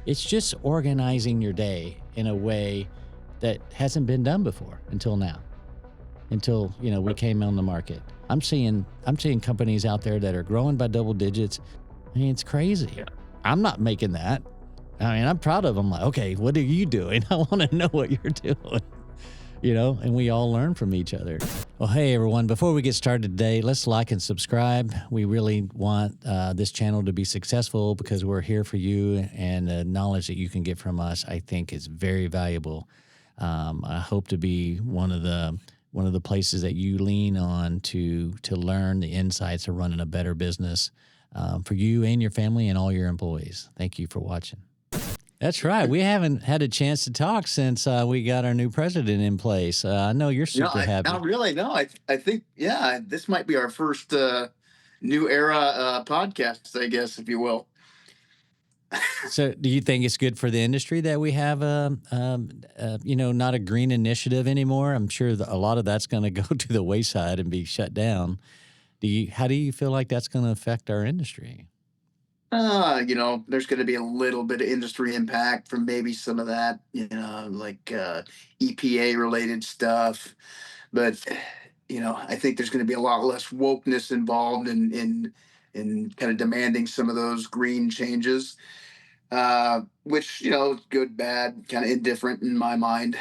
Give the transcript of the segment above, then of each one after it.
It's just organizing your day in a way that hasn't been done before until now, until, we came on the market. I'm seeing companies out there that are growing by double digits. I mean, it's crazy. Yeah. I'm not making that. I mean, I'm proud of them. Like, okay, what are you doing? I want to know what you're doing, and we all learn from each other. Well, hey, everyone, before we get started today, let's like and subscribe. We really want this channel to be successful because we're here for you, and the knowledge that you can get from us, I think, is very valuable. I hope to be one of the places that you lean on to learn the insights of running a better business for you and your family and all your employees. Thank you for watching. That's right. We haven't had a chance to talk since we got our new president in place. I know you're super happy. Not really. No, I think, this might be our first new era podcast, I guess, if you will. So do you think it's good for the industry that we have not a green initiative anymore? I'm sure a lot of that's going to go to the wayside and be shut down. How do you feel like that's going to affect our industry? There's going to be a little bit of industry impact from maybe some of that, like EPA related stuff. But, I think there's going to be a lot less wokeness involved in kind of demanding some of those green changes, which, good, bad, kind of indifferent in my mind.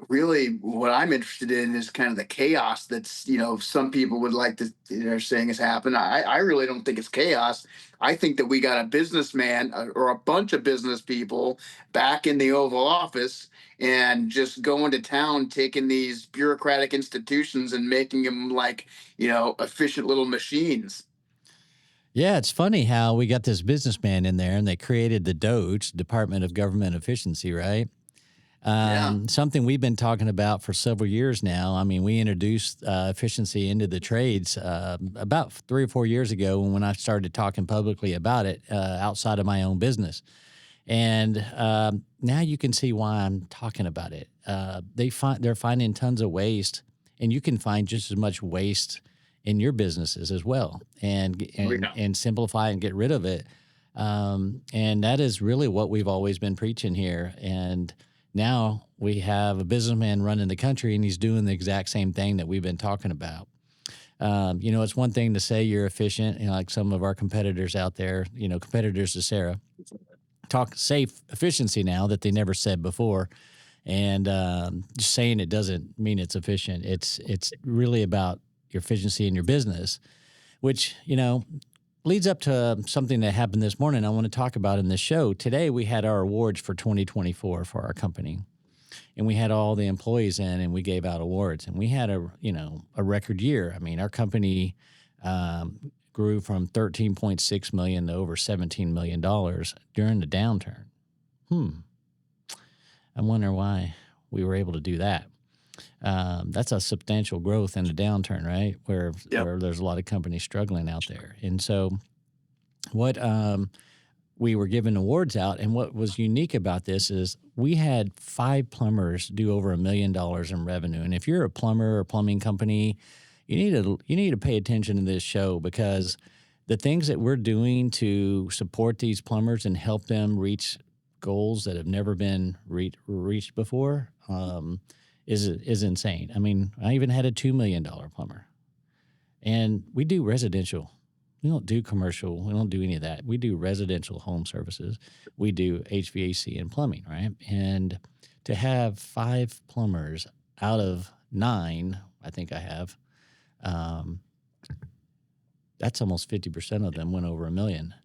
Really, what I'm interested in is kind of the chaos that's, some people would like to, they're saying has happened. I really don't think it's chaos. I think that we got a businessman or a bunch of business people back in the Oval Office and just going to town, taking these bureaucratic institutions and making them like, efficient little machines. Yeah, it's funny how we got this businessman in there and they created the DOGE, Department of Government Efficiency, right? Something we've been talking about for several years now. I mean, we introduced efficiency into the trades about 3 or 4 years ago when I started talking publicly about it outside of my own business. And now you can see why I'm talking about it. They're finding tons of waste, and you can find just as much waste in your businesses as well, and simplify and get rid of it. And that is really what we've always been preaching here. And now we have a businessman running the country, and he's doing the exact same thing that we've been talking about. It's one thing to say you're efficient, like some of our competitors out there, competitors to Sera, say efficiency now that they never said before. And just saying it doesn't mean it's efficient. It's really about your efficiency in your business, which, leads up to something that happened this morning I want to talk about in this show. Today, we had our awards for 2024 for our company, and we had all the employees in, and we gave out awards, and we had a record year. I mean, our company grew from $13.6 million to over $17 million during the downturn. I wonder why we were able to do that. That's a substantial growth in the downturn, right? Where there's a lot of companies struggling out there. And so what we were giving awards out, and what was unique about this is we had 5 plumbers do over $1 million in revenue. And if you're a plumber or plumbing company, you need to pay attention to this show, because the things that we're doing to support these plumbers and help them reach goals that have never been reached before is insane. I mean, I even had a $2 million plumber. And we do residential. We don't do commercial. We don't do any of that. We do residential home services. We do HVAC and plumbing, right? And to have 5 plumbers out of 9, I think I have, that's almost 50% of them went over $1 million.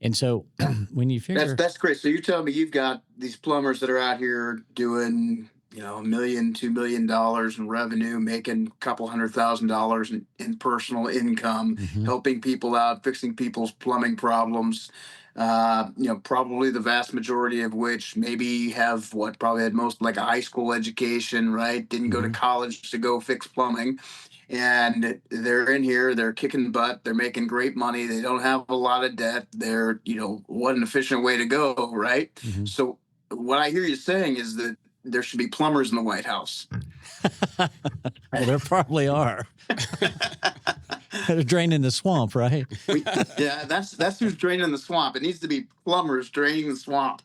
And so when you figure... That's great. So you're telling me you've got these plumbers that are out here doing... $1 million, $2 million in revenue, making a couple $100,000 in personal income, helping people out, fixing people's plumbing problems. Probably the vast majority of which maybe have probably had most like a high school education, right? Didn't go to college to go fix plumbing. And they're in here, they're kicking butt, they're making great money, they don't have a lot of debt. They're, what an efficient way to go, right? So what I hear you saying is that there should be plumbers in the White House. Well, there probably are. They're draining the swamp, right? Yeah, that's who's draining the swamp. It needs to be plumbers draining the swamp.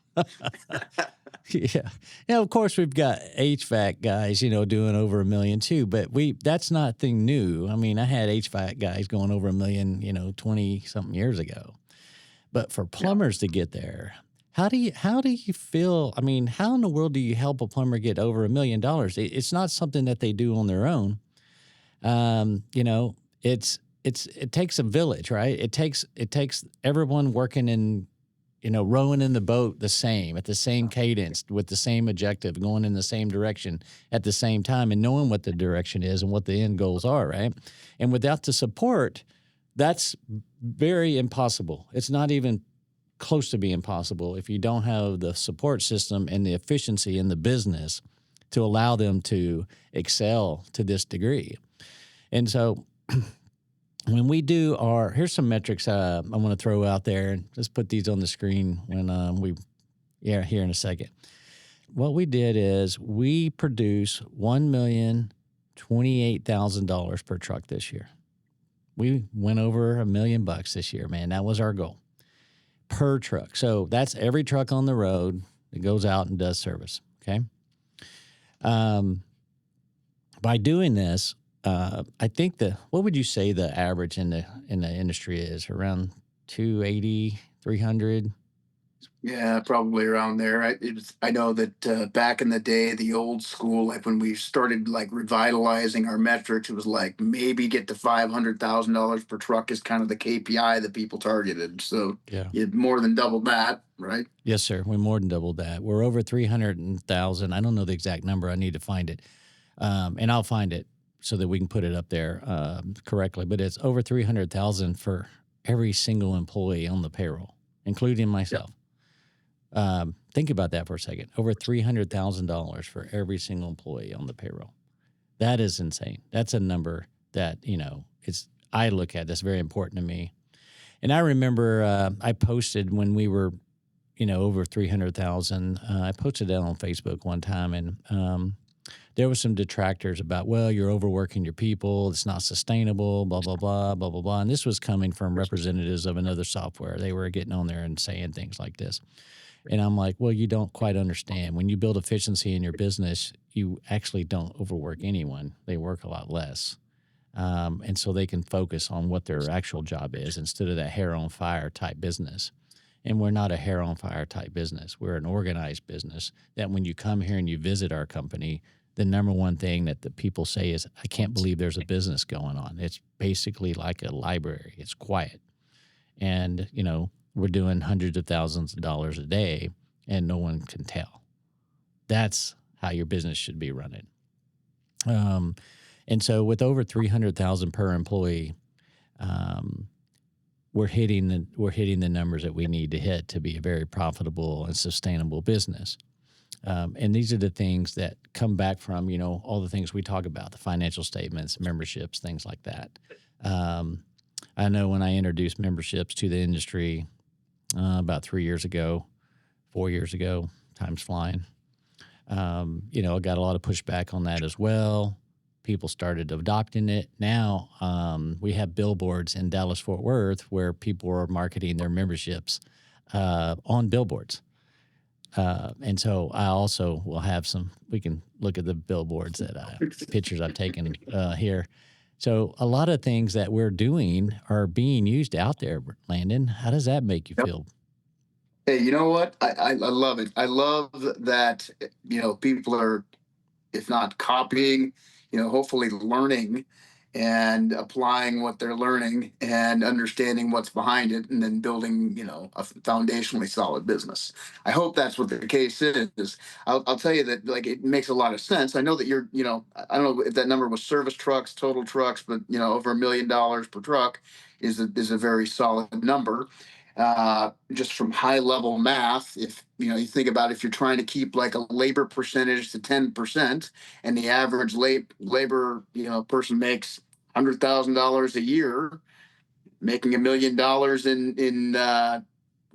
Yeah. Yeah, of course we've got HVAC guys, doing over a million too, but that's nothing new. I mean, I had HVAC guys going over a million, 20 something years ago. But for Yeah. plumbers to get there, how do you feel? I mean, how in the world do you help a plumber get over $1 million? It's not something that they do on their own. You know, it takes a village, right? It takes everyone working in, rowing in the boat the same at the same cadence with the same objective, going in the same direction at the same time, and knowing what the direction is and what the end goals are, right? And without the support, that's very impossible. It's not even close to being possible if you don't have the support system and the efficiency in the business to allow them to excel to this degree. And so when we do here's some metrics I want to throw out there, and just put these on the screen here in a second. What we did is we produce $1,028,000 per truck this year. We went over $1 million this year, man. That was our goal per truck. So that's every truck on the road that goes out and does service. Okay. By doing this, I think what would you say the average in the industry is? Around 280, 300? Yeah, probably around there. I know that back in the day, the old school, like when we started like revitalizing our metrics, it was like maybe get to $500,000 per truck is kind of the KPI that people targeted. So Yeah. you more than doubled that, right? Yes, sir. We more than doubled that. We're over 300,000. I don't know the exact number. I need to find it. And I'll find it so that we can put it up there correctly. But it's over 300,000 for every single employee on the payroll, including myself. Think about that for a second. Over $300,000 for every single employee on the payroll. That is insane. That's a number that, I look at that's very important to me. And I remember I posted when we were, over 300,000. I posted that on Facebook one time, and there was some detractors about, well, you're overworking your people. It's not sustainable, blah, blah, blah, blah, blah, blah. And this was coming from representatives of another software. They were getting on there and saying things like this. And I'm like, well, you don't quite understand. When you build efficiency in your business, you actually don't overwork anyone. They work a lot less. And so they can focus on what their actual job is instead of that hair on fire type business. And we're not a hair on fire type business. We're an organized business that when you come here and you visit our company, the number one thing that the people say is, I can't believe there's a business going on. It's basically like a library. It's quiet. And, we're doing hundreds of thousands of dollars a day and no one can tell. That's how your business should be running. And so with over 300,000 per employee, we're hitting the numbers that we need to hit to be a very profitable and sustainable business. And these are the things that come back from, all the things we talk about, the financial statements, memberships, things like that. I know when I introduced memberships to the industry about 4 years ago, time's flying. I got a lot of pushback on that as well. People started adopting it. Now we have billboards in Dallas-Fort Worth where people are marketing their memberships on billboards. And so I also will have we can look at the billboards pictures I've taken here. So a lot of things that we're doing are being used out there, Landon. How does that make you feel? Hey, you know what? I love it. I love that, people are, if not copying, hopefully learning and applying what they're learning and understanding what's behind it and then building, a foundationally solid business. I hope that's what the case is. I'll tell you that like it makes a lot of sense. I know that you're, I don't know if that number was service trucks, total trucks, but over $1 million per truck is a very solid number. Just from high level math, if you think about if you're trying to keep like a labor percentage to 10% and the average labor person makes $100,000 a year, making $1 million in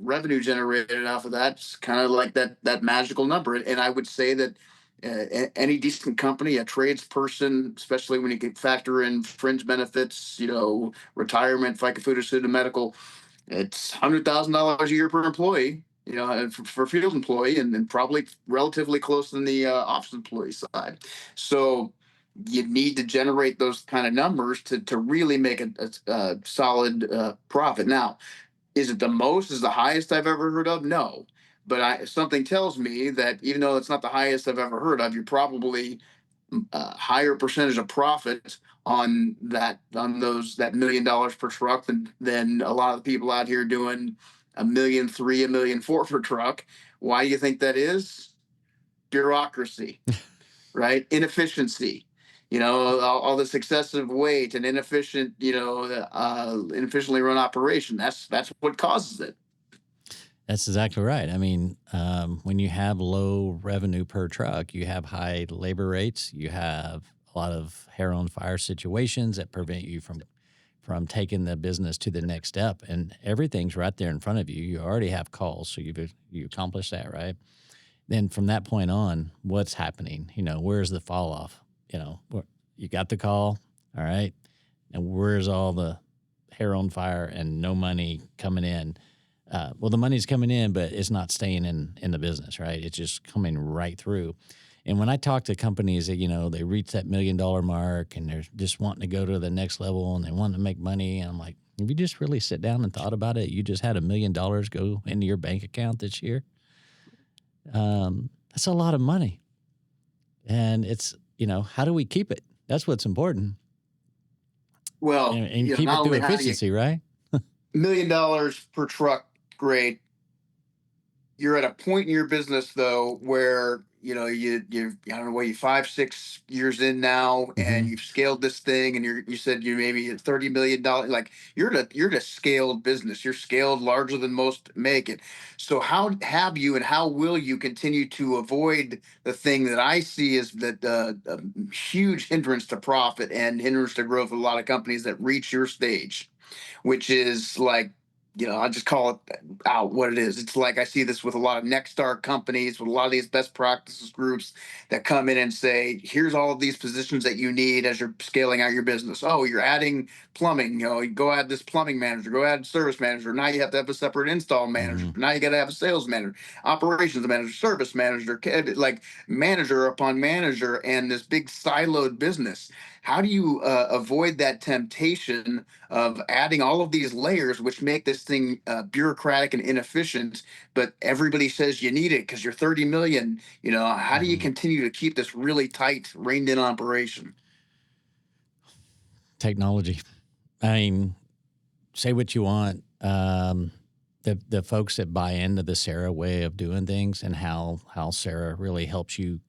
revenue generated off of that's kind of like that magical number. And I would say that Any decent company, a tradesperson, especially when you can factor in fringe benefits, retirement, FICA, food, student medical, it's $100,000 a year per employee. For field employee, and probably relatively close than the office employee side. So you need to generate those kind of numbers to really make a solid profit. Now, is it the most? Is the highest I've ever heard of? No. But something tells me that even though it's not the highest I've ever heard of, you're probably a higher percentage of profit on that $1 million per truck than a lot of the people out here doing 1.3 million, 1.4 million per truck. Why do you think that is? Bureaucracy, right? Inefficiency. All this excessive weight and inefficiently run operation. That's what causes it. That's exactly right. I mean, when you have low revenue per truck, you have high labor rates. You have a lot of hair on fire situations that prevent you from taking the business to the next step. And everything's right there in front of you. You already have calls, so you accomplished that, right? Then from that point on, what's happening? Where's the fall off? You got the call, all right, and where's all the hair on fire and no money coming in? Well, the money's coming in, but it's not staying in the business, right? It's just coming right through. And when I talk to companies that, they reach that $1 million mark and they're just wanting to go to the next level and they want to make money, and I'm like, have you just really sit down and thought about it? You just had $1 million go into your bank account this year. That's a lot of money. And it's, how do we keep it? That's what's important. Well, and keep it through efficiency, right? $1 million per truck, great. You're at a point in your business though where you I don't know what, you 5-6 years in now, and you've scaled this thing, and you said you maybe at $30 million. Like you're at a scaled business. You're scaled larger than most make it. So how have you and how will you continue to avoid the thing that I see as that a huge hindrance to profit and hindrance to growth of a lot of companies that reach your stage, which is like, I'll just call it out what it is. It's like I see this with a lot of next start companies, with a lot of these best practices groups that come in and say, here's all of these positions that you need as you're scaling out your business. Oh, you're adding plumbing, you go add this plumbing manager, go add service manager. Now you have to have a separate install manager. Mm-hmm. Now you got to have a sales manager, operations manager, service manager, like manager upon manager, and this big siloed business. How do you avoid that temptation of adding all of these layers, which make this thing bureaucratic and inefficient, but everybody says you need it because you're 30 million? How do you continue to keep this really tight, reined in operation? Technology. I mean, say what you want. The folks that buy into the Sera way of doing things and how Sera really helps you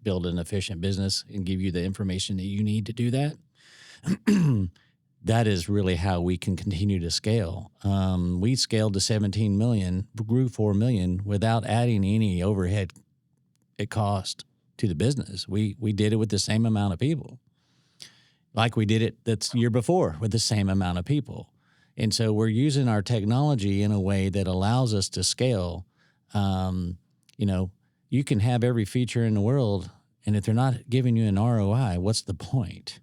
build an efficient business and give you the information that you need to do that. That is really how we can continue to scale. We scaled to 17 million, grew 4 million without adding any overhead cost to the business. We did it with the same amount of people, like we did it that's year before with the same amount of people. And so we're using our technology in a way that allows us to scale. You can have every feature in the world, and if they're not giving you an ROI, what's the point?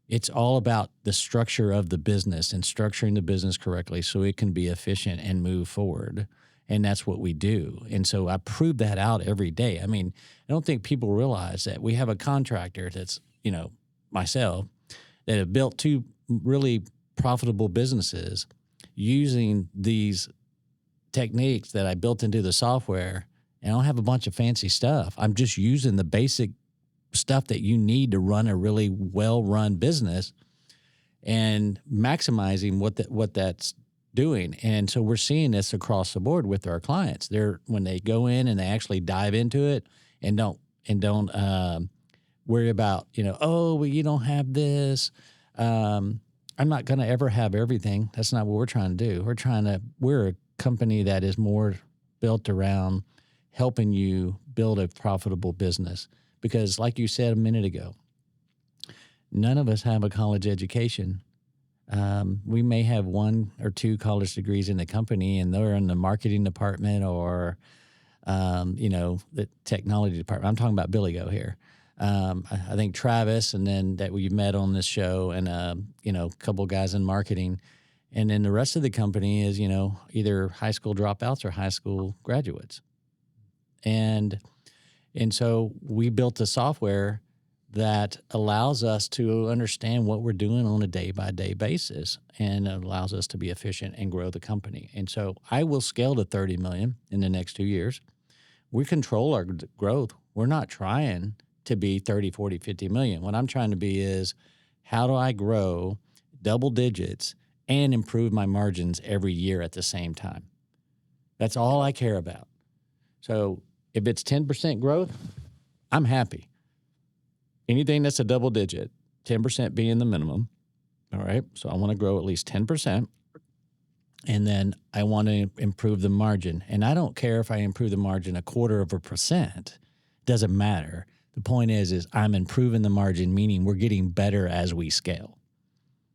It's all about the structure of the business and structuring the business correctly so it can be efficient and move forward. And that's what we do. And so I prove that out every day. I mean, I don't think people realize that we have a contractor that's, myself, that have built 2 really profitable businesses using these techniques that I built into the software. And I don't have a bunch of fancy stuff. I'm just using the basic stuff that you need to run a really well-run business and maximizing what that's doing. And so we're seeing this across the board with our clients. When they go in and they actually dive into it and don't worry about, you don't have this. I'm not going to ever have everything. That's not what we're trying to do. We're a company that is more built around helping you build a profitable business. Because like you said a minute ago, none of us have a college education. We may have 1 or 2 college degrees in the company, and they're in the marketing department or the technology department. I'm talking about Billy Go here. I think Travis, and then that we've met on this show, and a couple guys in marketing, and then the rest of the company is either high school dropouts or high school graduates, and so we built a software that allows us to understand what we're doing on a day-by-day basis, and it allows us to be efficient and grow the company. And so I will scale to 30 million in the next 2 years. We control our growth. We're not trying to be 30, 40, 50 million. What I'm trying to be is, how do I grow double digits and improve my margins every year at the same time? That's all I care about. So if it's 10% growth, I'm happy. Anything that's a double digit, 10% being the minimum. All right. So I want to grow at least 10%. And then I want to improve the margin. And I don't care if I improve the margin 1/4%. It doesn't matter. The point is I'm improving the margin, meaning we're getting better as we scale.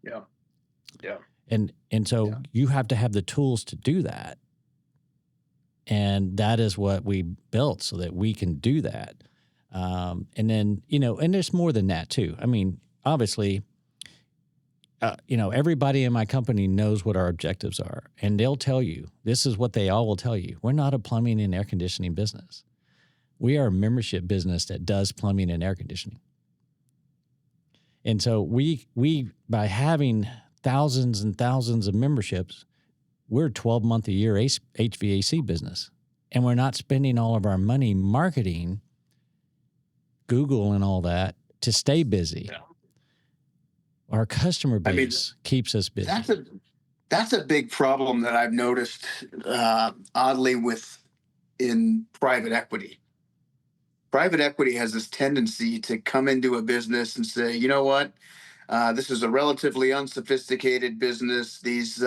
Yeah. Yeah. And so you have to have the tools to do that. And that is what we built so that we can do that. And then, and there's more than that too. I mean, obviously, everybody in my company knows what our objectives are, and they'll tell you, this is what they all will tell you. We're not a plumbing and air conditioning business. We are a membership business that does plumbing and air conditioning. And so we by having thousands and thousands of memberships, we're a 12-month-a-year HVAC business, and we're not spending all of our money marketing Google and all that to stay busy. Yeah. Our customer base keeps us busy. That's a big problem that I've noticed, oddly, in private equity. Private equity has this tendency to come into a business and say, you know what? This is a relatively unsophisticated business. These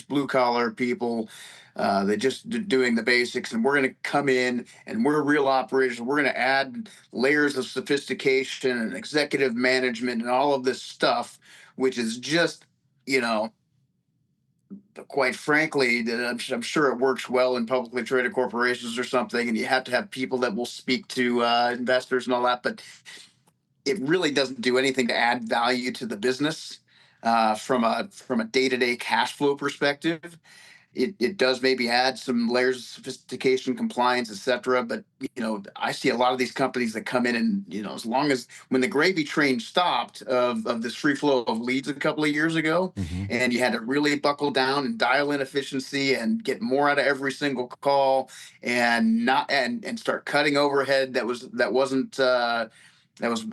blue collar people, they're just doing the basics, and we're going to come in and we're real operators. We're going to add layers of sophistication and executive management and all of this stuff, which is just, quite frankly, I'm sure it works well in publicly traded corporations or something, and you have to have people that will speak to investors and all that, but it really doesn't do anything to add value to the business from a day-to-day cash flow perspective. It does maybe add some layers of sophistication, compliance, et cetera. But, I see a lot of these companies that come in and, as long as when the gravy train stopped of this free flow of leads a couple of years ago, and you had to really buckle down and dial in efficiency and get more out of every single call and start cutting overhead that was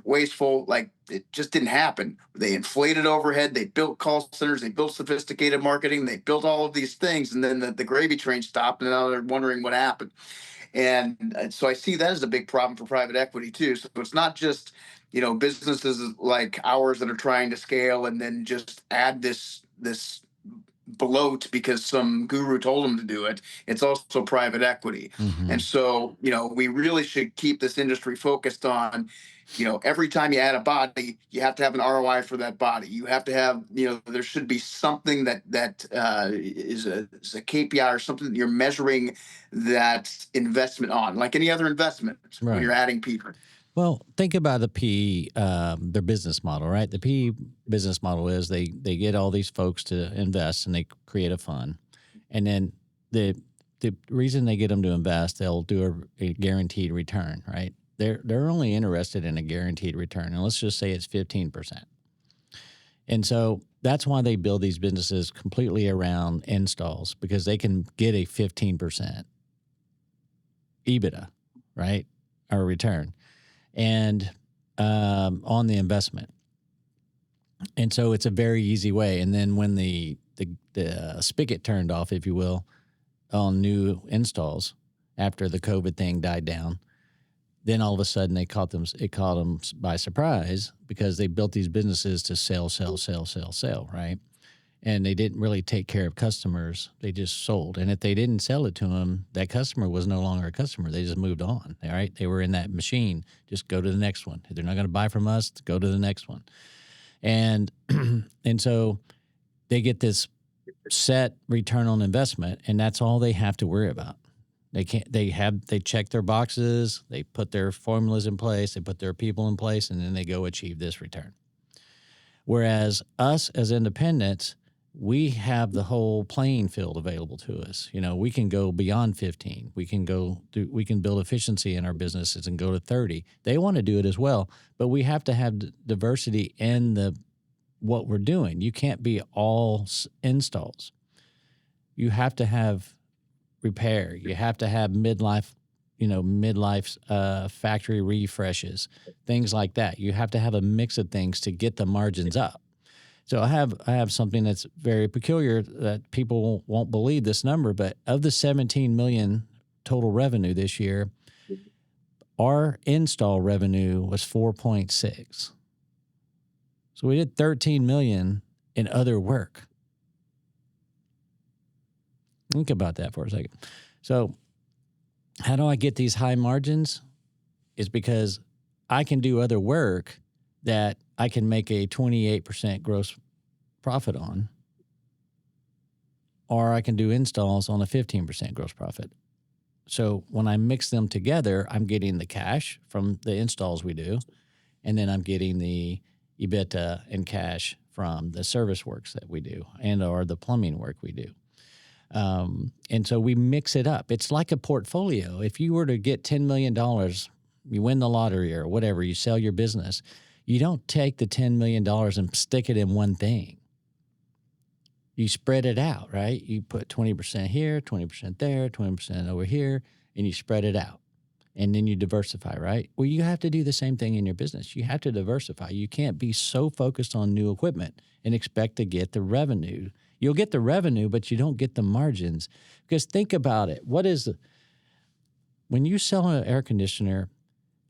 wasteful. Like, it just didn't happen. They inflated overhead. They built call centers. They built sophisticated marketing. They built all of these things. And then the gravy train stopped, and now they're wondering what happened. And so I see that as a big problem for private equity too. So it's not just, businesses like ours that are trying to scale and then just add this bloat because some guru told them to do it. It's also private equity. And so, we really should keep this industry focused on, every time you add a body, you have to have an ROI for that body. You have to have, there should be something that is a KPI or something that you're measuring that investment on, like any other investment when you're adding people. Well, think about the PE, their business model, right? The PE business model is they get all these folks to invest, and they create a fund. And then the reason they get them to invest, they'll do a guaranteed return, right? They're only interested in a guaranteed return, and let's just say it's 15%. And so that's why they build these businesses completely around installs, because they can get a 15% EBITDA, right, or return, and on the investment. And so it's a very easy way. And then when the spigot turned off, if you will, on new installs after the COVID thing died down, then all of a sudden it caught them by surprise, because they built these businesses to sell, right? And they didn't really take care of customers. They just sold. And if they didn't sell it to them, that customer was no longer a customer. They just moved on, all right? They were in that machine. Just go to the next one. If they're not going to buy from us, go to the next one. And so they get this set return on investment, and that's all they have to worry about. They check their boxes, they put their formulas in place, they put their people in place, and then they go achieve this return. Whereas us as independents, we have the whole playing field available to us. We can go beyond 15. We can build efficiency in our businesses and go to 30. They want to do it as well, but we have to have diversity in what we're doing. You can't be all installs. You have to have repair. You have to have midlife factory refreshes, things like that. You have to have a mix of things to get the margins up. So I have something that's very peculiar that people won't believe this number, but of the 17 million total revenue this year, our install revenue was 4.6. So we did 13 million in other work. Think about that for a second. So how do I get these high margins? It's because I can do other work that I can make a 28% gross profit on, or I can do installs on a 15% gross profit. So when I mix them together, I'm getting the cash from the installs we do, and then I'm getting the EBITDA and cash from the service works that we do and or the plumbing work we do. And so we mix it up. It's like a portfolio. If you were to get $10 million, you win the lottery or whatever, you sell your business, you don't take the $10 million and stick it in one thing. You spread it out, right? You put 20% here, 20% there, 20% over here, and you spread it out. And then you diversify, right? Well, you have to do the same thing in your business. You have to diversify. You can't be so focused on new equipment and expect to get the revenue. You'll get the revenue, but you don't get the margins. Because think about it. When you sell an air conditioner,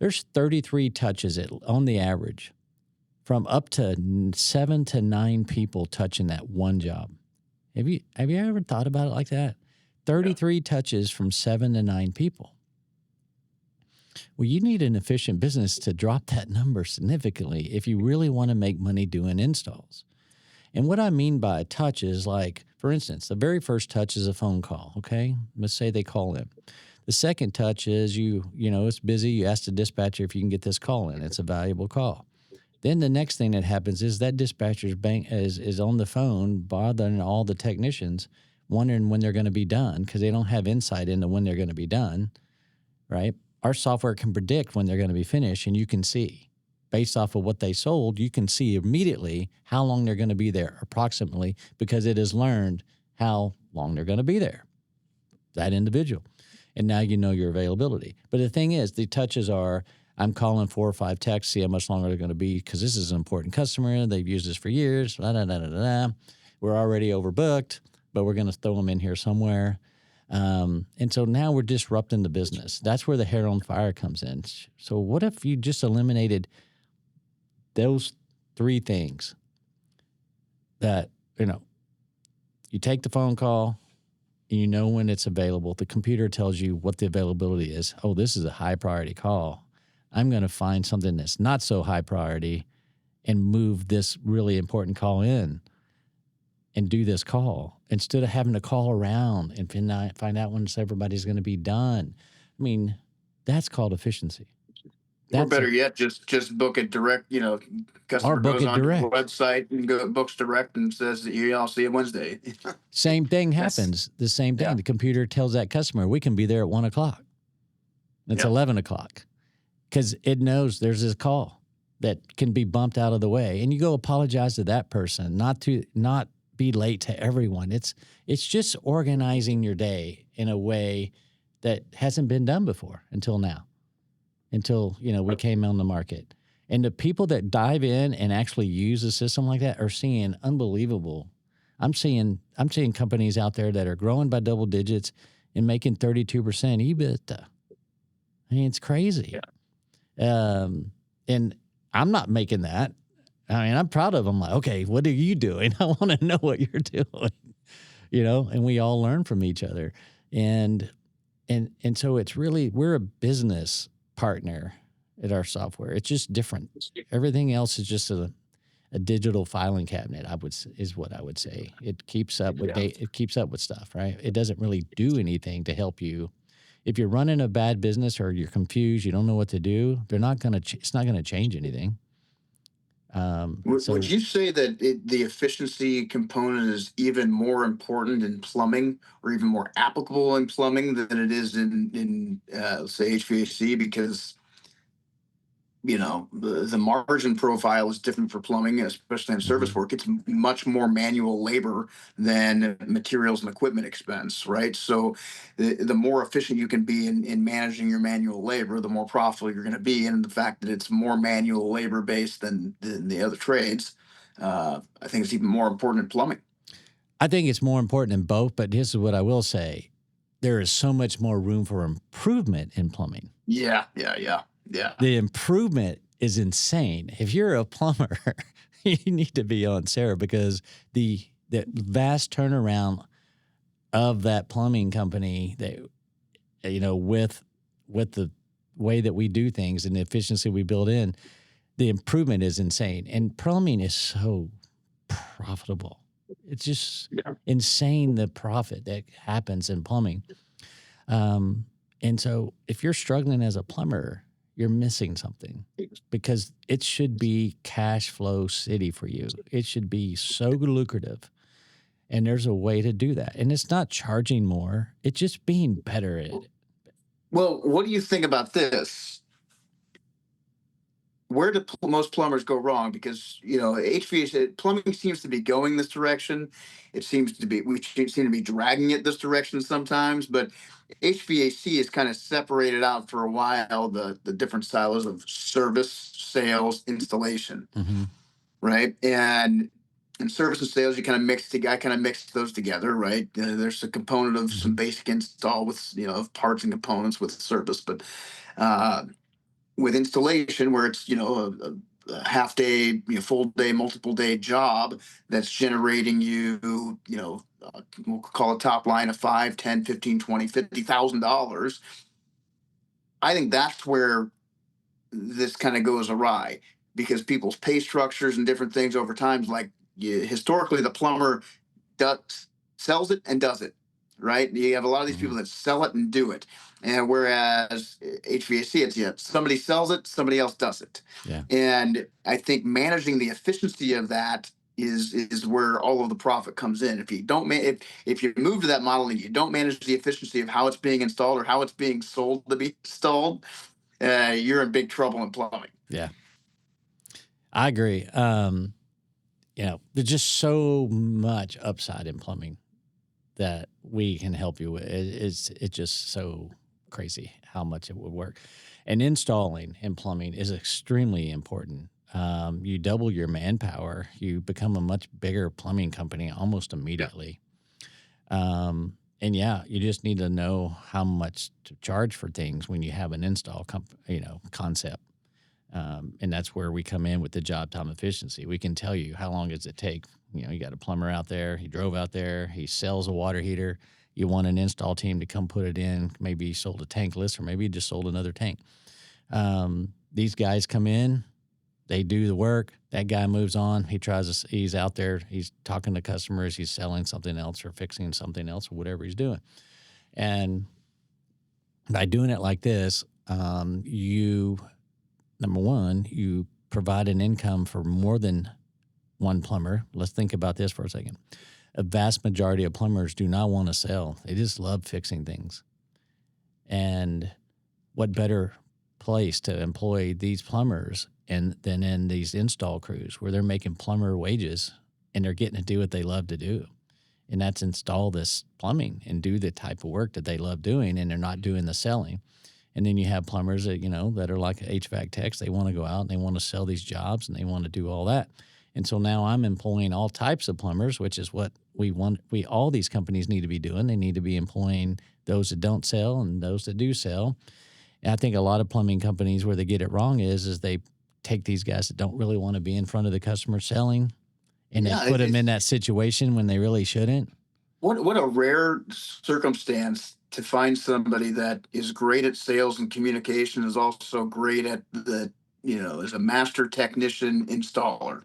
there's 33 touches on the average, from up to 7 to 9 people touching that one job. Have you ever thought about it like that? 33 touches from 7 to 9 people. Well, you need an efficient business to drop that number significantly if you really want to make money doing installs. And what I mean by a touch is, like, for instance, the very first touch is a phone call, okay? Let's say they call in. The second touch is it's busy. You ask the dispatcher if you can get this call in. It's a valuable call. Then the next thing that happens is that dispatcher's is on the phone bothering all the technicians, wondering when they're going to be done because they don't have insight into when they're going to be done, right? Our software can predict when they're going to be finished, and you can see. Based off of what they sold, you can see immediately how long they're going to be there, approximately, because it has learned how long they're going to be there, that individual. And now you know your availability. But the thing is, the touches are, I'm calling 4 or 5 techs, see how much longer they're going to be, because this is an important customer. They've used this for years. We're already overbooked, but we're going to throw them in here somewhere. And so now we're disrupting the business. That's where the hair on fire comes in. So what if you just eliminated those 3 things? That, you take the phone call and you know when it's available. The computer tells you what the availability is. Oh, this is a high priority call. I'm going to find something that's not so high priority and move this really important call in and do this call instead of having to call around and find out when everybody's going to be done. I mean, that's called efficiency. Or better yet, just book it direct. Customer goes on your website and books direct and says, I'll see you Wednesday. Same thing happens. The same thing. Yeah. The computer tells that customer, we can be there at 1 o'clock. It's 11 o'clock because it knows there's this call that can be bumped out of the way. And you go apologize to that person, not be late to everyone. It's just organizing your day in a way that hasn't been done before until now. Until, we came on the market. And the people that dive in and actually use a system like that are seeing unbelievable. I'm seeing companies out there that are growing by double digits and making 32% EBITDA. I mean, it's crazy. Yeah. And I'm not making that. I mean, I'm proud of them. Like, okay, what are you doing? I want to know what you're doing, and we all learn from each other. And so it's really, we're a business partner at our software. It's just different. Everything else is just a digital filing cabinet. Is what I would say. It keeps up with it keeps up with stuff, right? It doesn't really do anything to help you If you're running a bad business or you're confused, you don't know what to do, they're not going to. It's not going to change anything. Would So you say that the efficiency component is even more important in plumbing, or even more applicable in plumbing than it is in say HVAC? Because the margin profile is different for plumbing, especially in service mhm. work. It's much more manual labor than materials and equipment expense, right? So the more efficient you can be in managing your manual labor, the more profitable you're going to be. And the fact that it's more manual labor based than the other trades, I think it's even more important in plumbing. I think it's more important in both. But this is what I will say: there is so much more room for improvement in plumbing. Yeah, yeah, yeah, yeah. The improvement is insane. If you're a plumber, you need to be on Sarah because the vast turnaround of that plumbing company that with the way that we do things and the efficiency we build in, the improvement is insane. And plumbing is so profitable. It's just Yeah. insane the profit that happens in plumbing. Um, and so if you're struggling as a plumber, you're missing something because it should be cash flow city for you. It should be so lucrative. And there's a way to do that. And it's not charging more, it's just being better at it. Well, what do you think about this? Where do most plumbers go wrong? Because HVAC plumbing seems to be going this direction. It seems to be seem to be dragging it this direction sometimes, but HVAC is kind of separated out for a while the different silos of service, sales, installation, Hmm. right? And service and sales, you kind of I kind of mixed those together, right? There's a component of some Hmm. basic install with of parts and components with service, but uh, with installation where it's a half day, full day, multiple day job that's generating we'll call a top line of 5, 10, 15, 20, $50,000. I think that's where this kind of goes awry, because people's pay structures and different things over time, like, historically the plumber does sells it and does it, right? You have a lot of these Hmm. people that sell it and do it, and whereas HVAC, it's, somebody sells it, somebody else does it. Yeah. And I think managing the efficiency of that is where all of the profit comes in. If you don't if you move to that model and you don't manage the efficiency of how it's being installed or how it's being sold to be installed, you're in big trouble in plumbing. Yeah. I agree. There's just so much upside in plumbing that we can help you with. It's just so crazy how much it would work. And installing in plumbing is extremely important. You double your manpower, you become a much bigger plumbing company almost Yeah. immediately. And yeah, you just need to know how much to charge for things when you have an concept. And that's where we come in with the job time efficiency. We can tell you how long does it take. You got a plumber out there. He drove out there. He sells a water heater. You want an install team to come put it in. Maybe he sold a tankless, or maybe he just sold another tank. These guys come in. They do the work. That guy moves on. He's out there. He's talking to customers. He's selling something else or fixing something else or whatever he's doing. And by doing it like this, you number one, you provide an income for more than one plumber. Let's think about this for a second. A vast majority of plumbers do not want to sell. They just love fixing things. And what better place to employ these plumbers than in these install crews where they're making plumber wages and they're getting to do what they love to do. And that's install this plumbing and do the type of work that they love doing, and they're not doing the selling. And then you have plumbers that are like HVAC techs. They want to go out and they want to sell these jobs and they want to do all that. And so now I'm employing all types of plumbers, which is what we want. All these companies need to be doing. They need to be employing those that don't sell and those that do sell. And I think a lot of plumbing companies where they get it wrong is they take these guys that don't really want to be in front of the customer selling, and they Yeah, put them in that situation when they really shouldn't. what a rare circumstance to find somebody that is great at sales and communication, is also great at as a master technician installer.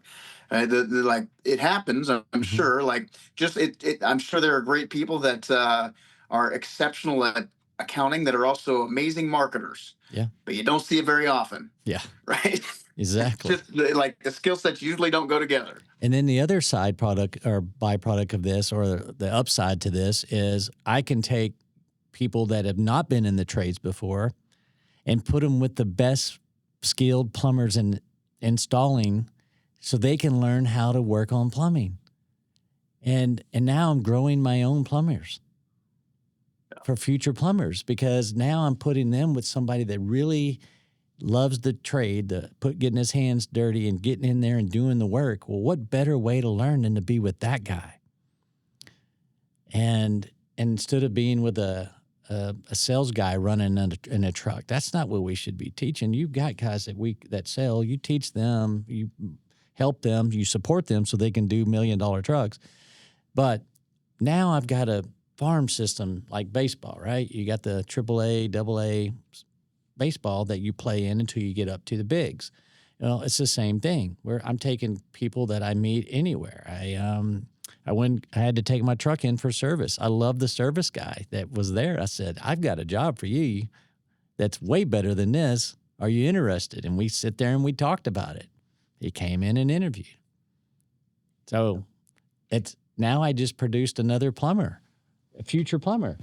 Like, it happens, I'm Hmm. sure. Like, just I'm sure there are great people that are exceptional at accounting that are also amazing marketers. Yeah. But you don't see it very often. Yeah. Right? Exactly. Just like the skill sets usually don't go together. And then the other side product or byproduct of this, or the upside to this, is I can take people that have not been in the trades before and put them with the best skilled plumbers in installing so they can learn how to work on plumbing. And now I'm growing my own plumbers for future plumbers, because now I'm putting them with somebody that really loves the trade, getting his hands dirty and getting in there and doing the work. Well, what better way to learn than to be with that guy? And instead of being with a sales guy running in a truck, that's not what we should be teaching. You've got guys that sell. You teach them, you help them, you support them so they can do $1 million trucks. But now I've got a farm system like baseball, right? You got the AAA, AA baseball that you play in until you get up to the bigs. You know, it's the same thing where I'm taking people that I meet anywhere. I had to take my truck in for service. I love the service guy that was there. I said, I've got a job for you that's way better than this. Are you interested? And we sit there and we talked about it. He came in and interviewed. So now I just produced another plumber, a future plumber,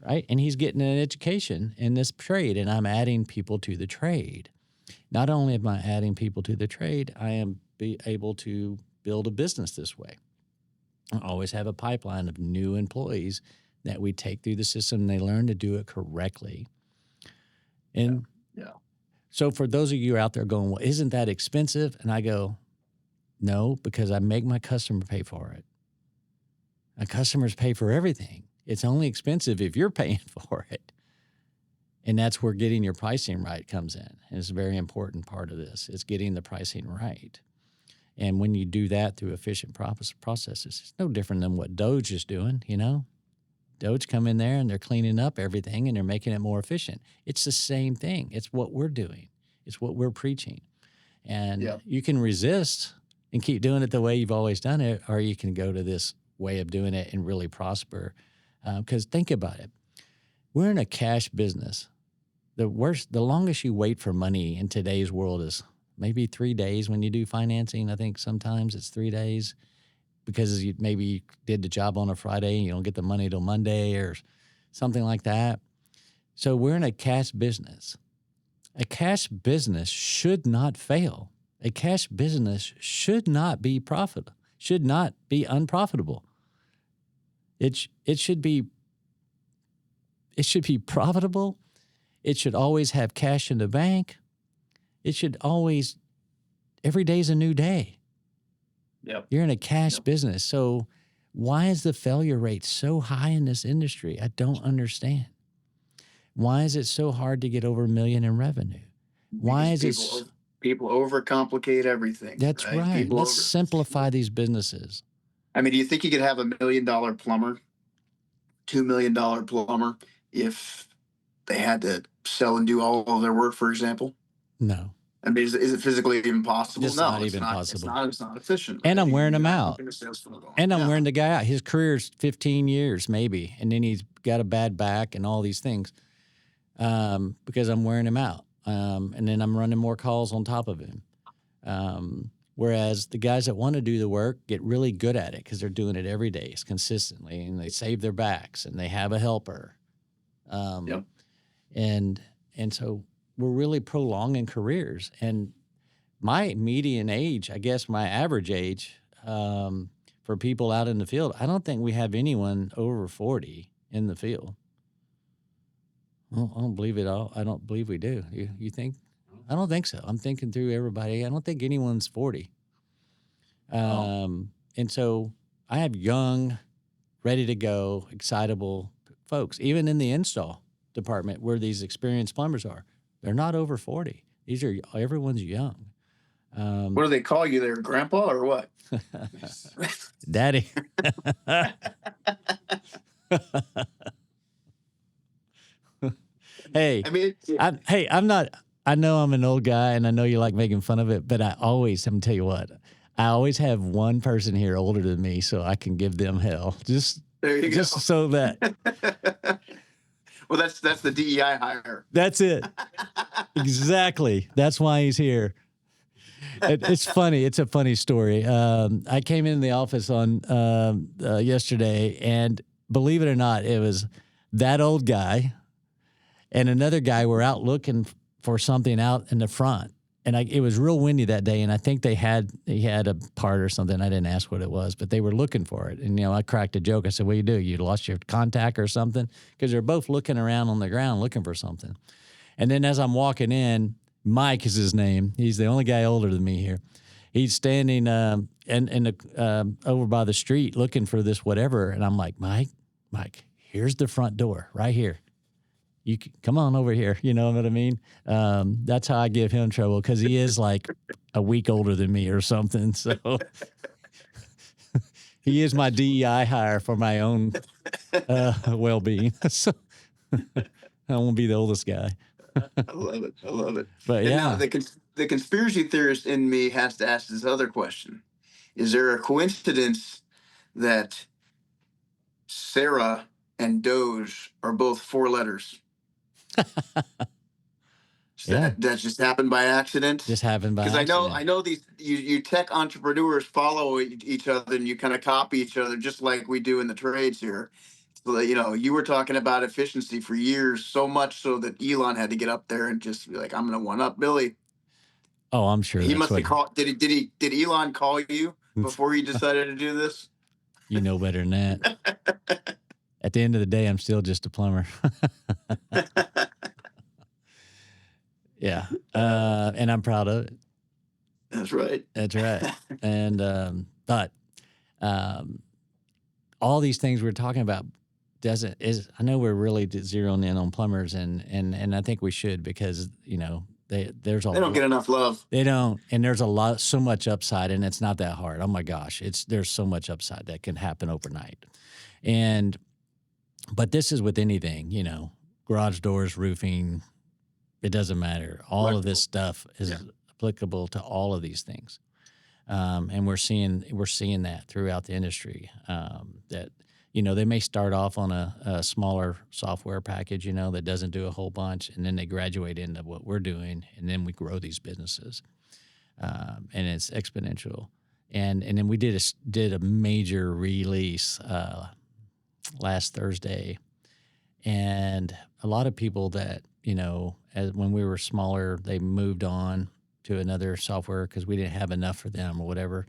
right? And he's getting an education in this trade, and I'm adding people to the trade. Not only am I adding people to the trade, I am able to build a business this way. I always have a pipeline of new employees that we take through the system, and they learn to do it correctly. And so for those of you out there going, well, isn't that expensive? And I go, no, because I make my customer pay for it. My customers pay for everything. It's only expensive if you're paying for it. And that's where getting your pricing right comes in. And it's a very important part of this. It's getting the pricing right. And when you do that through efficient processes, it's no different than what Doge is doing, you know? Doge come in there and they're cleaning up everything and they're making it more efficient. It's the same thing. It's what we're doing. It's what we're preaching. And you can resist and keep doing it the way you've always done it, or you can go to this way of doing it and really prosper. Because think about it. We're in a cash business. The longest you wait for money in today's world is maybe 3 days when you do financing. I think sometimes it's 3 days because you maybe did the job on a Friday and you don't get the money till Monday or something like that. So we're in a cash business. A cash business should not fail. A cash business should not be profitable, should not be unprofitable. It should be profitable. It should always have cash in the bank. It should always, every day's a new day. Yep. You're in a cash business. So why is the failure rate so high in this industry? I don't understand. Why is it so hard to get over $1 million in revenue? Why is people overcomplicate everything? That's right. Let's simplify these businesses. I mean, do you think you could have $1 million plumber, $2 million plumber if they had to sell and do all of their work, for example? No. I mean, is it physically even possible? It's not even possible. It's not efficient. And I'm wearing them out. And I'm wearing the guy out. His career's 15 years maybe, and then he's got a bad back and all these things because I'm wearing him out. And then I'm running more calls on top of him. Whereas the guys that want to do the work get really good at it because they're doing it every day consistently, and they save their backs and they have a helper. And so we're really prolonging careers. And my median age, I guess my average age for people out in the field, I don't think we have anyone over 40 in the field. Well, I don't believe it all. I don't believe we do. You think? I don't think so. I'm thinking through everybody. I don't think anyone's 40. And so I have young, ready to go, excitable folks, even in the install department where these experienced plumbers are. They're not over 40. Everyone's young. What do they call you there, grandpa or what? Daddy. Hey, I'm not, I know I'm an old guy and I know you like making fun of it, but I'm going to tell you what, I always have one person here older than me so I can give them hell. Just so that. Well, that's the DEI hire. That's it. Exactly. That's why he's here. It's funny. It's a funny story. I came in the office on yesterday, and believe it or not, it was that old guy and another guy were out looking for something out in the front. And it was real windy that day, and I think he had a part or something. I didn't ask what it was, but they were looking for it. And, I cracked a joke. I said, what do you do? You lost your contact or something? Because they're both looking around on the ground looking for something. And then as I'm walking in, Mike is his name. He's the only guy older than me here. He's standing over by the street looking for this whatever. And I'm like, Mike, here's the front door right here. You come on over here. You know what I mean? That's how I give him trouble, because he is like a week older than me or something. So he is my DEI hire for my own well-being. So I won't be the oldest guy. I love it. I love it. But And yeah. now the conspiracy theorist in me has to ask this other question: is there a coincidence that Sera and Doge are both 4 letters? Yeah. That just happened by accident. Just happened by Because accident. I know these you tech entrepreneurs follow each other, and you kind of copy each other, just like we do in the trades here. So you were talking about efficiency for years, so much so that Elon had to get up there and just be like, "I'm going to one up Billy." Oh, I'm sure He that's must what have called. Did Elon call you before he decided to do this? you know better than that. At the end of the day, I'm still just a plumber. Yeah. And I'm proud of it. That's right. That's right. And but all these things we're talking about I know we're really zeroing in on plumbers, and I think we should, because they don't get enough love. They don't, and there's so much upside, and it's not that hard. Oh my gosh, there's so much upside that can happen overnight, but this is with anything, garage doors, roofing, it doesn't matter. All of this stuff is applicable to all of these things. And we're seeing that throughout the industry, that they may start off on a smaller software package, that doesn't do a whole bunch, and then they graduate into what we're doing, and then we grow these businesses, and it's exponential. And then we did a major release last Thursday, and a lot of people that when we were smaller, they moved on to another software because we didn't have enough for them or whatever.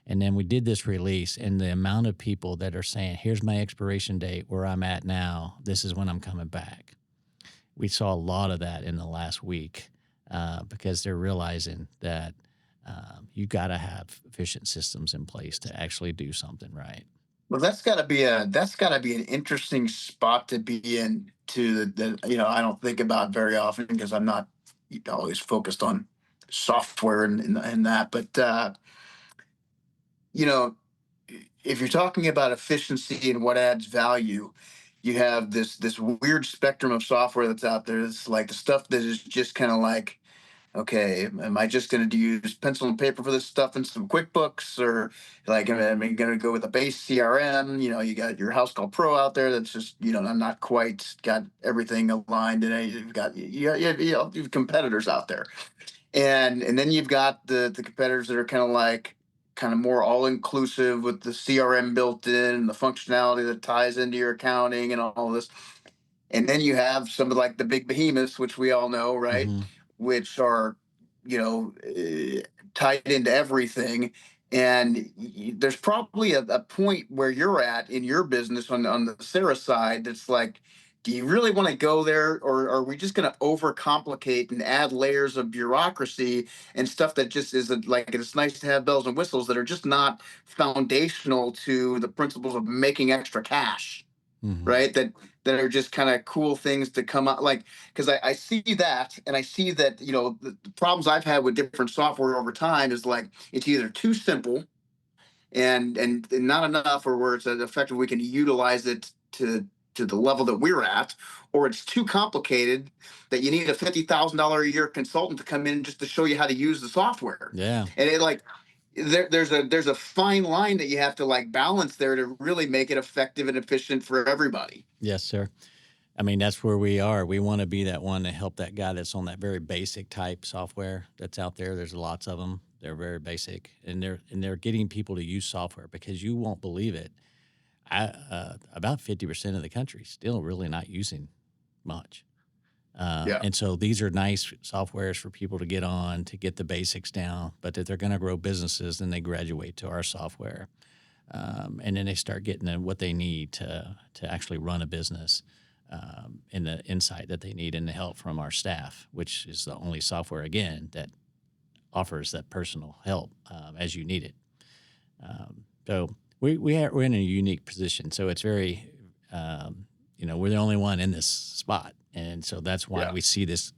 And then we did this release, and the amount of people that are saying, here's my expiration date, where I'm at now, this is when I'm coming back. We saw a lot of that in the last week, because they're realizing that you got to have efficient systems in place to actually do something right. Well, that's got to be an interesting spot to be in, to that I don't think about very often, because I'm not always focused on software and that. But if you're talking about efficiency and what adds value, you have this weird spectrum of software that's out there. It's like the stuff that is just kind of like, okay, am I just going to use pencil and paper for this stuff and some QuickBooks, or like, am I going to go with a base CRM? You got your House Call Pro out there that's just, not quite got everything aligned, and you have competitors out there, and then you've got the competitors that are kind of more all inclusive with the CRM built in and the functionality that ties into your accounting and all this. And then you have some of like the big behemoths, which we all know, right? Mm-hmm. Which are, tied into everything. And there's probably a point where you're at in your business on the Sera side that's like, do you really want to go there, or are we just going to overcomplicate and add layers of bureaucracy and stuff that just isn't, like, it's nice to have bells and whistles that are just not foundational to the principles of making extra cash, right? That are just kind of cool things to come out, like, because I see that, and I see that the problems I've had with different software over time is like, it's either too simple and not enough, or where it's effective we can utilize it to the level that we're at, or it's too complicated that you need a $50,000 a year consultant to come in just to show you how to use the software. Yeah. And it, like, there's a fine line that you have to like balance there to really make it effective and efficient for everybody. Yes, sir. I mean, that's where we are. We want to be that one to help that guy that's on that very basic type software that's out there. There's lots of them. They're very basic, and they're getting people to use software because you won't believe it. About 50% of the country still really not using much. Yeah. And so these are nice softwares for people to get on to get the basics down. But if they're going to grow businesses, then they graduate to our software, and then they start getting what they need to actually run a business. And the insight that they need and the help from our staff, which is the only software, again, that offers that personal help as you need it. So we're in a unique position. So it's very, we're the only one in this spot. And so that's why we see this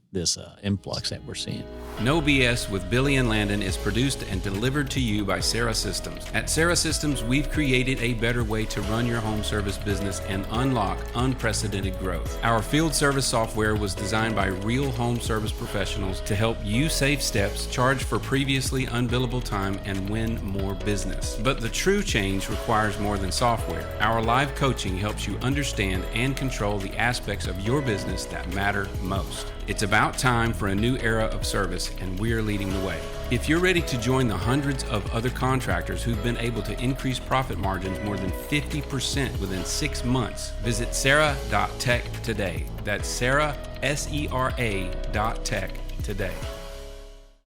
influx that we're seeing. No B.S. with Billy and Landon is produced and delivered to you by Sera Systems. At Sera Systems, we've created a better way to run your home service business and unlock unprecedented growth. Our field service software was designed by real home service professionals to help you save steps, charge for previously unbillable time, and win more business. But the true change requires more than software. Our live coaching helps you understand and control the aspects of your business that matter most. It's about time for a new era of service, and we're leading the way. If you're ready to join the hundreds of other contractors who've been able to increase profit margins more than 50% within 6 months, visit Sera.tech today. That's Sera, Sera.tech today.